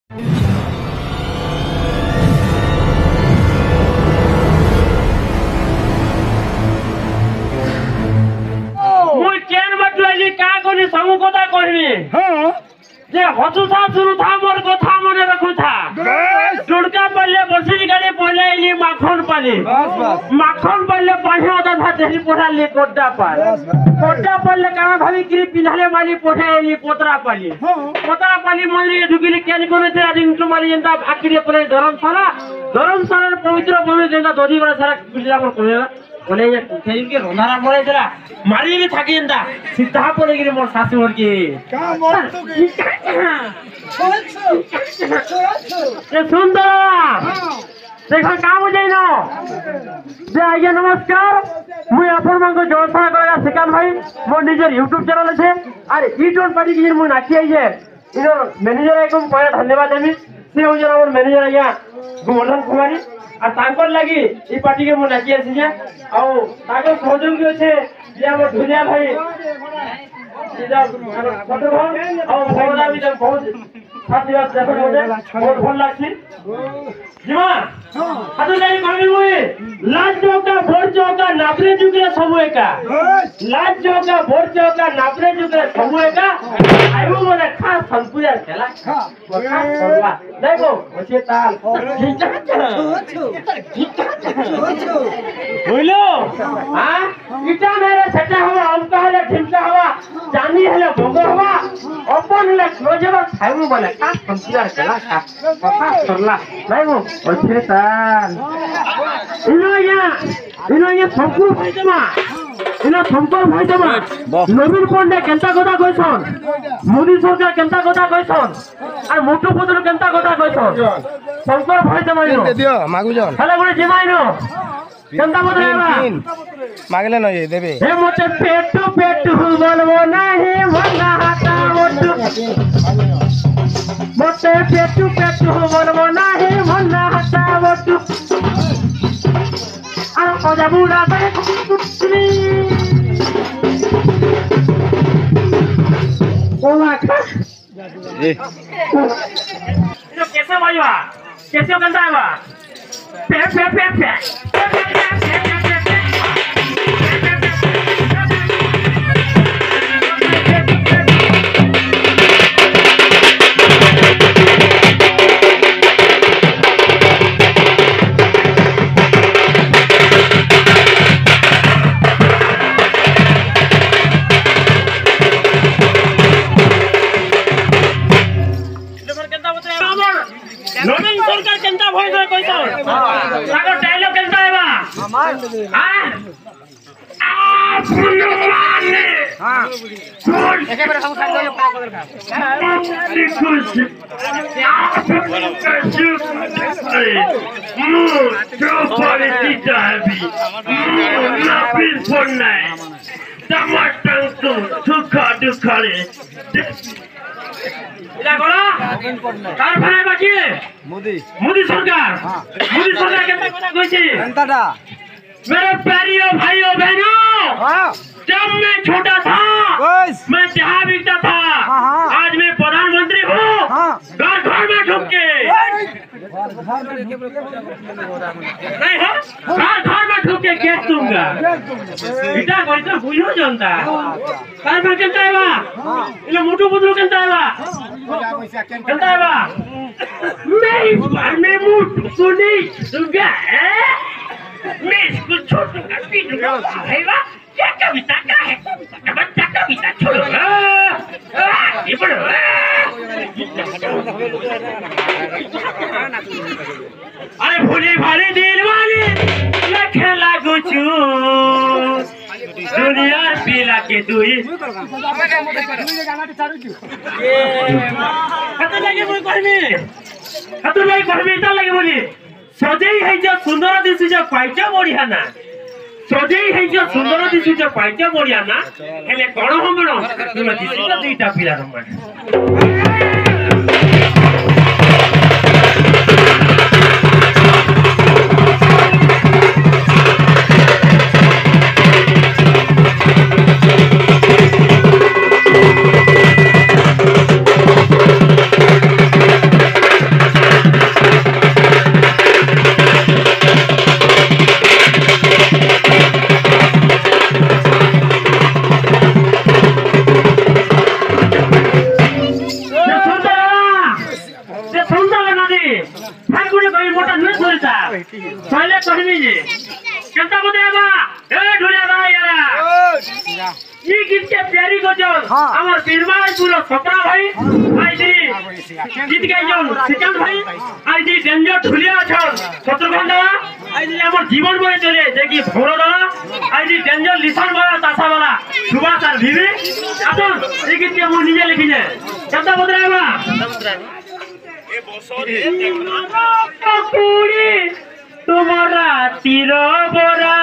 मुई केन बटलाली का कोनी समू कोता कहनी हां जे हसुथा सुरु था मोर कथा मने रखु था टुडका पल्ले बसी गाड़ी पहिले इली माखन पाली बस माखन पल्ले पानी होता था तेरी पोठा ले कोड्डा पाल कोड्डा पल्ले काना भाभी की पिधाले वाली पोठा इली पोतरा पाली पोतरा पाली मंदिर के ढुकिली केन कोने थे आज इंटू माली जनता आखिरी परे धर्मशाला पवित्र भूमि जनता दोदी बड़ा सारा पिला पर कोनेला बोले ये खेल के रोनारा पड़े जरा मारी भी थाकी जनता सीधा पड़े गिरे मोर सासुर की का मोर तो के ये सुंदर देखो काम हो जाइनो जे आज्ञा नमस्कार मुई अपन मन को जोरथारा करेगा सिकान भाई मोर निजर YouTube चैनल আছে আর ইটন পার্টি কি মুই নাচি আইছে ইনো ম্যানেজার একদম পয়লা ধন্যবাদ দেমি সে হইছে আমার ম্যানেজার আইয়া গোবর্ধন কুমারী আর তাঙ্কর লাগি এই পার্টি কে মুই নাচি আছি যে আও তাঙ্কর সহযোগী আছে যে আমার ধুলিয়া ভাই যেটা ছোট ভাই আও বড়দা বি বহুত সাথী আছে বহুত ভাল লাগছে জিমা হাতু লাগি কইবি মুই লাজ জোকা ভোর জোকা নাপরে জুগরে সবু একা লাজ জোকা ভোর জোকা নাপরে জুগরে সবু একা আইবো মনে খাস সনপুয়া খেলা কথা করবা দেখো ওছে তাল বুঝলো হ্যাঁ ইটা মেরে সেটা হওয়া অমকা হলে ঢিমকা হওয়া জানি হলে ভোগ হওয়া অপন হলে ক্লোজের খাইবো বলে খাস সনপুয়া খেলা কথা করলা দেখো ওছে তাল ইনো সম্পূর্ণ ভাইজমা ইনো সম্পূর্ণ ভাইজমা নবীন পণ্ডে কেনতা কথা কইছন মোদি সরকার কেনতা কথা কইছন আর মোটু পুত্র কেনতা কথা কইছন সম্পূর্ণ ভাইজমা ইনো দিও মাগুজন হলে বলে জিমাইনো কেনতা বদলাবা মাগলে নয় দেবে হে মোটে পেটু পেটু বলবো না হে মনা হাতা মোটু মোটে পেটু পেটু বলবো না হে মনা হাতা মোটু আর কজা বুড়া করে কুত্রি ওলা খা এটা কেসে বাজবা কেসে কেনতা আইবা পে পে পে পে নবীন সরকার কেনতা ভয় করে কইছ তাগো ডায়লগ কেনতা আইবা হ্যাঁ একেবারে সব খাই লই পা করে খাও मोदी सरकार के কথা কইছি এন্তাটা मेरे प्यारियों भाइयों बहनों जब मैं छोटा था मैं चाय बिकता था आज मैं प्रधानमंत्री हूँ घर घर में ढुक के नहीं हो घर घर में ढुक के गैस दूंगा इटा कोई तो बुझो जनता कार में केनता आइबा इले मोटू पुतरू केनता आइबा केनता आइबा मैं इस बार में मोटू को नहीं दूंगा मैं इसको छोड़ दूंगा पी दूंगा आइबा क्या कविता का है बच्चा कविता छोड़ो ये पढ़ो अरे भोले भाले दिल वाले लखे लागू छू दुनिया पीला के दुई हाथ लगे बोल कहमी हाथ लगे कहमी ता लगे बोली सजेई है जो सुंदर दिसु जो पाइचा बढ़िया ना सजेई है जो सुंदर दिसु जो पाइचा बढ़िया ना हेले कोन हमरो तुम दिसु तो दुईटा पीला नंबर कहबी जे केता बदेबा ए ढुलिया भाई यारा ये गीत के प्यारी को जो हमर बीरवा पूरा सपना भाई आई दी गीत के जो सिकंद भाई आई दी डेंजर ढुलिया छन शत्रुघ्न आई दी हमर जीवन बने चले जे कि भोर दला आई दी डेंजर लिसन वाला तासा वाला सुभाष सर विवे आतन ये गीत के मु निजे लिखि जे केता बदेबा ए बसरे देखना कुड़ी तुम्हारा तीर बरा